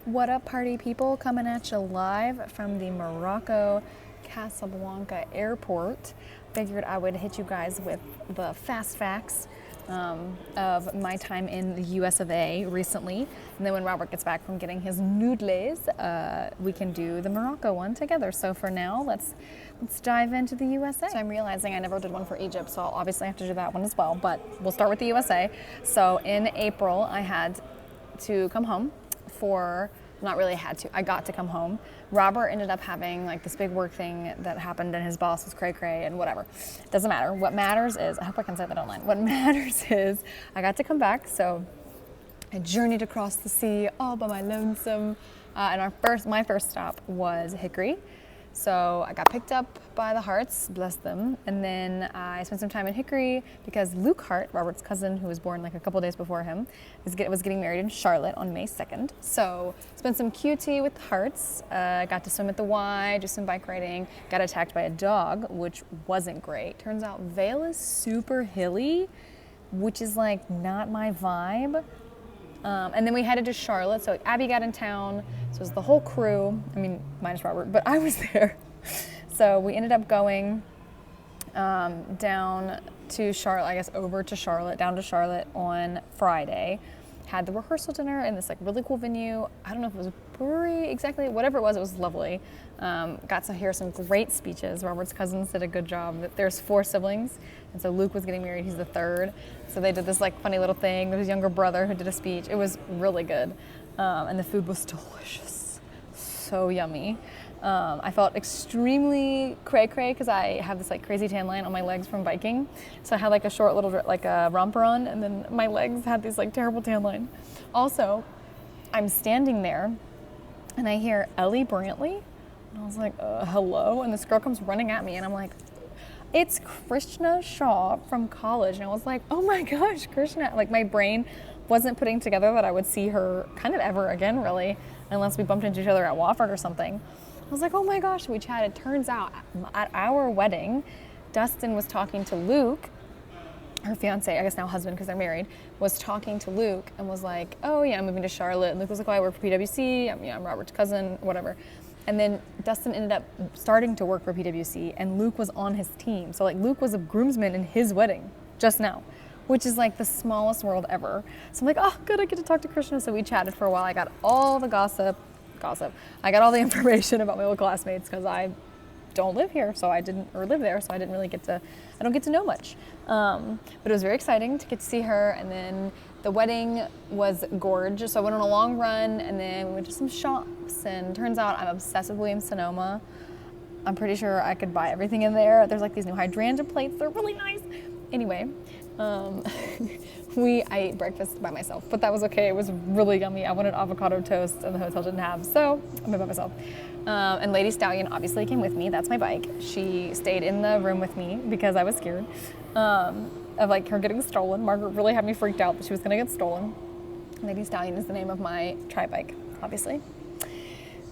What up, party people? Coming at you live from the Morocco Casablanca airport. Figured I would hit you guys with the fast facts of my time in the US of A recently. And then when Robert gets back from getting his noodles, we can do the Morocco one together. So for now, let's dive into the USA. So I'm realizing I never did one for Egypt, so I'll obviously have to do that one as well. But we'll start with the USA. So in April, I had to come home for, not really had to, I got to come home. Robert ended up having like this big work thing that happened and his boss was cray cray and whatever. Doesn't matter. What matters is, I hope I can say that online. What matters is I got to come back. So I journeyed across the sea all by my lonesome. And my first stop was Hickory. So I got picked up by the Harts, bless them, and then I spent some time in Hickory because Luke Hart, Robert's cousin, who was born like a couple days before him, was getting married in Charlotte on May 2nd. So spent some QT with the Harts, got to swim at the Y, do some bike riding, got attacked by a dog, which wasn't great. Turns out Vail is super hilly, which is like not my vibe. And then we headed to Charlotte, so Abby got in town, so it was the whole crew, I mean, minus Robert, but I was there. So we ended up going down to Charlotte, I guess over to Charlotte, down to Charlotte on Friday. Had the rehearsal dinner in this like really cool venue. I don't know if it was a brewery exactly, whatever it was lovely. Got to hear some great speeches. Robert's cousins did a good job. There's 4 siblings, and so Luke was getting married, he's the third. So they did this like funny little thing with his younger brother who did a speech. It was really good. And the food was delicious, so yummy. I felt extremely cray-cray because I have this like crazy tan line on my legs from biking. So I had like a short little like a romper on, and then my legs had this like terrible tan line. Also, I'm standing there and I hear Ellie Brantley, and I was like, hello? And this girl comes running at me and I'm like, it's Krishna Shaw from college. And I was like, oh my gosh, Krishna. Like my brain wasn't putting together that I would see her kind of ever again, really, unless we bumped into each other at Wofford or something. I was like, oh my gosh, we chatted. Turns out at our wedding, Dustin was talking to Luke, her fiance, I guess now husband because they're married, was talking to Luke and was like, oh yeah, I'm moving to Charlotte. And Luke was like, oh, I work for PwC, I'm Robert's cousin, whatever. And then Dustin ended up starting to work for PwC and Luke was on his team. So like Luke was a groomsman in his wedding just now, which is like the smallest world ever. So I'm like, oh good, I get to talk to Krishna. So we chatted for a while. I got all the gossip. I got all the information about my old classmates because I don't live here, live there, so I don't get to know much. But it was very exciting to get to see her, and then the wedding was gorgeous. So I went on a long run, and then we went to some shops, and turns out I'm obsessed with Williams-Sonoma. I'm pretty sure I could buy everything in there. There's like these new hydrangea plates, they're really nice. Anyway, I ate breakfast by myself, but that was okay. It was really yummy. I wanted avocado toast and the hotel didn't have, so I made by myself. And Lady Stallion obviously came with me. That's my bike. She stayed in the room with me because I was scared of like her getting stolen. Margaret really had me freaked out that she was gonna get stolen. Lady Stallion is the name of my tri bike, obviously.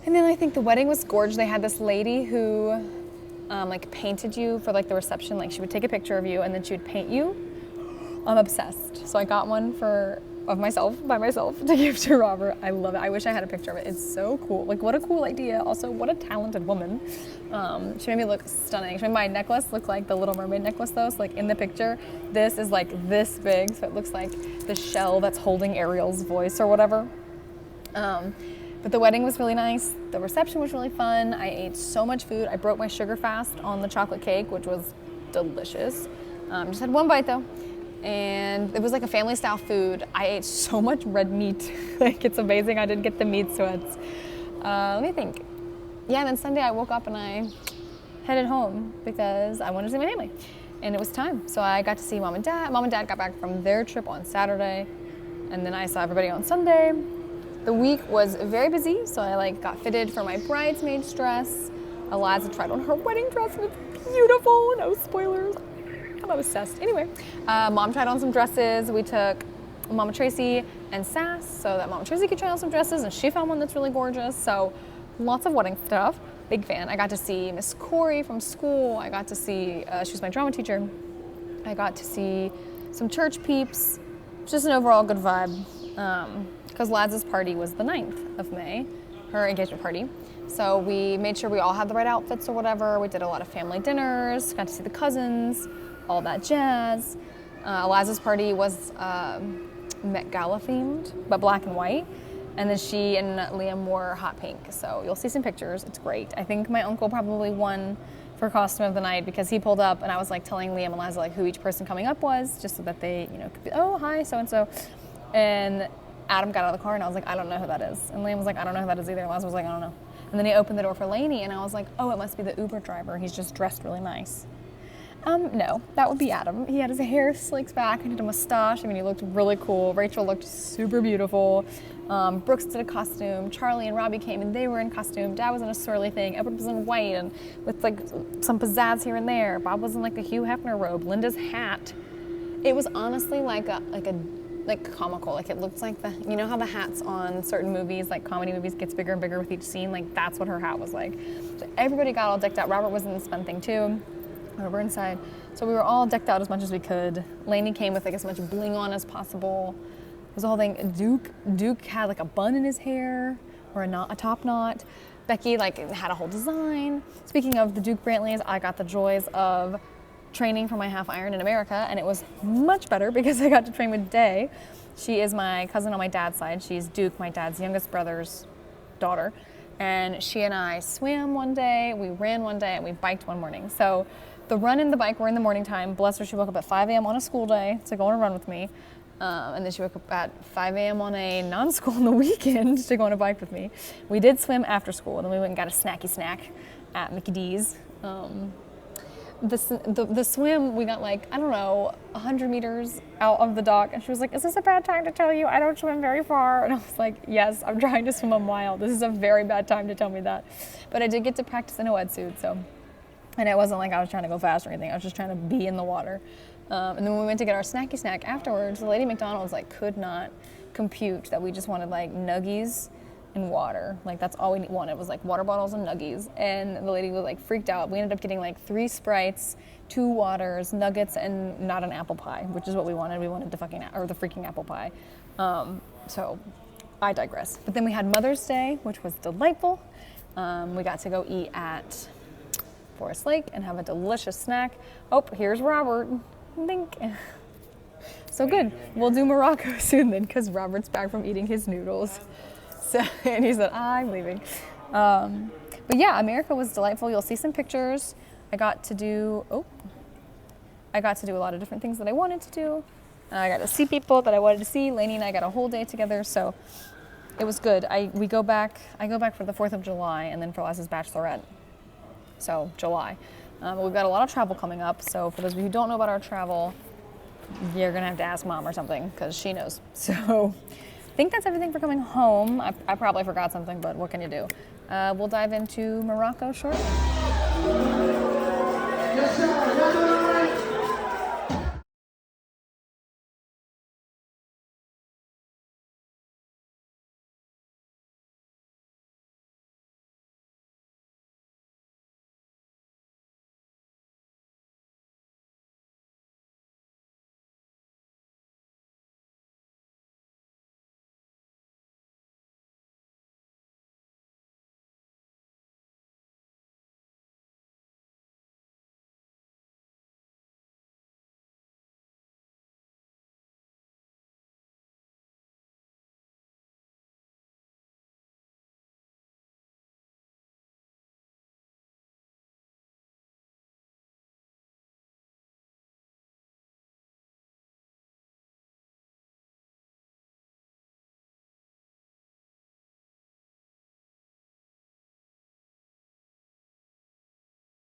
And then I think the wedding was gorgeous. They had this lady who like painted you for like the reception. Like she would take a picture of you and then she would paint you. I'm obsessed. So I got one by myself to give to Robert. I love it. I wish I had a picture of it. It's so cool. Like what a cool idea. Also, what a talented woman. She made me look stunning. She made my necklace look like the Little Mermaid necklace though. So like in the picture, this is like this big. So it looks like the shell that's holding Ariel's voice or whatever. But the wedding was really nice. The reception was really fun. I ate so much food. I broke my sugar fast on the chocolate cake, which was delicious. Just had one bite though. And it was like a family style food. I ate so much red meat. Like it's amazing I didn't get the meat sweats. Let me think. Yeah, and then Sunday I woke up and I headed home because I wanted to see my family. And it was time. So I got to see mom and dad. Mom and dad got back from their trip on Saturday. And then I saw everybody on Sunday. The week was very busy, so I like got fitted for my bridesmaid's dress. Eliza tried on her wedding dress and it's beautiful, no spoilers. I'm obsessed. Anyway, mom tried on some dresses. We took Mama Tracy and Sass so that Mama Tracy could try on some dresses, and she found one that's really gorgeous. So lots of wedding stuff. Big fan. I got to see Miss Corey from school. I got to see, she was my drama teacher. I got to see some church peeps. Just an overall good vibe. because Laz's party was the 9th of May, her engagement party. So we made sure we all had the right outfits or whatever. We did a lot of family dinners, got to see the cousins, all that jazz. Eliza's party was Met Gala themed, but black and white. And then she and Liam wore hot pink. So you'll see some pictures. It's great. I think my uncle probably won for costume of the night because he pulled up and I was like telling Liam and Eliza like who each person coming up was, just so that they, you know, could be, oh, hi, so-and-so. And Adam got out of the car and I was like, I don't know who that is. And Liam was like, I don't know who that is either. And Eliza was like, I don't know. And then he opened the door for Lainey and I was like, oh, it must be the Uber driver. He's just dressed really nice. No, that would be Adam. He had his hair slicked back and did a mustache. I mean, he looked really cool. Rachel looked super beautiful. Brooks did a costume. Charlie and Robbie came and they were in costume. Dad was in a swirly thing. Edward was in white and with like some pizzazz here and there. Bob was in like a Hugh Hefner robe. Linda's hat. It was honestly like comical. Like it looked like you know how the hats on certain movies, like comedy movies, gets bigger and bigger with each scene. Like that's what her hat was like. So everybody got all decked out. Robert was in this fun thing too. Over inside. So we were all decked out as much as we could. Lainey came with like as much bling on as possible. It was the whole thing. Duke had like a bun in his hair or a top knot. Becky like had a whole design. Speaking of the Duke Brantleys, I got the joys of training for my half iron in America, and it was much better because I got to train with Day. She is my cousin on my dad's side. She's Duke, my dad's youngest brother's daughter. And she and I swam one day, we ran one day, and we biked one morning. So the run and the bike were in the morning time. Bless her, she woke up at 5 a.m. on a school day to go on a run with me. And then she woke up at 5 a.m. on a non-school on the weekend to go on a bike with me. We did swim after school, and then we went and got a snacky snack at Mickey D's. The swim, we got like, I don't know, 100 meters out of the dock. And she was like, is this a bad time to tell you I don't swim very far? And I was like, yes, I'm trying to swim a mile. This is a very bad time to tell me that. But I did get to practice in a wetsuit, so. And it wasn't like I was trying to go fast or anything. I was just trying to be in the water. And then when we went to get our snacky snack afterwards, the lady at McDonald's like could not compute that we just wanted like nuggies and water. Like that's all we wanted was like water bottles and nuggies. And the lady was like freaked out. We ended up getting like 3 Sprites, 2 waters, nuggets, and not an apple pie, which is what we wanted. We wanted the freaking apple pie. So I digress. But then we had Mother's Day, which was delightful. We got to go eat at Forest Lake and have a delicious snack. Oh, here's Robert. Think. So good. We'll do Morocco soon then because Robert's back from eating his noodles. So, and he said, I'm leaving. But yeah, America was delightful. You'll see some pictures. I got to do a lot of different things that I wanted to do. I got to see people that I wanted to see. Lainey and I got a whole day together, so it was good. I go back for the 4th of July and then for Eliza's bachelorette. So July. We've got a lot of travel coming up. So for those of you who don't know about our travel, you're gonna have to ask Mom or something because she knows. So I think that's everything for coming home. I probably forgot something, but what can you do? We'll dive into Morocco shortly.